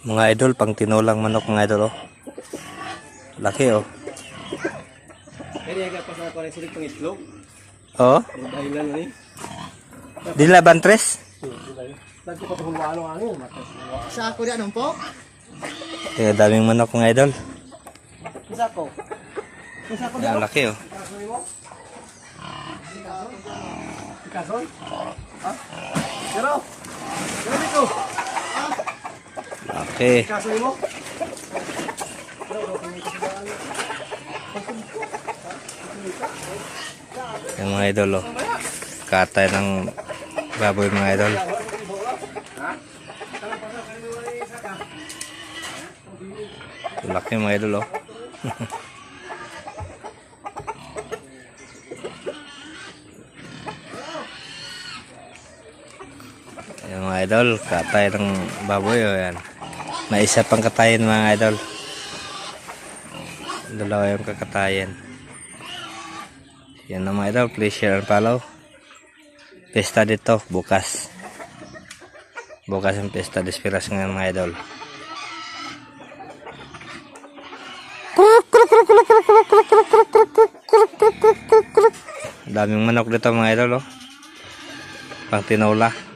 Mga idol, pang tinulang manok mga idol oh. Laki oh. Kaya nga pa sa parang sulit pang itlog. Oo. Dahilan na ni. Di laban tres? Lagi pa itong ano ano. Sa ako di anong po? Kaya daming manok mga idol. Isa ko. Isa ko Ang laki oh. Kasoy mo? Kasoy? Ha? Pero? Pero dito? Laki. Kasoy mo? Yung mga idol oh. Katay ng baboy mga idol. Laki mga idol oh. Yung mga idol, katay ng baboy oh yan. May isa pang katayin mga idol. Dalawa yung kakatayin. Yan na mga idol, please share and follow. Pesta dito, bukas. Bukas yung pesta Despiras ngayon mga idol. Daming manok dito mga idol oh. Pang tinola.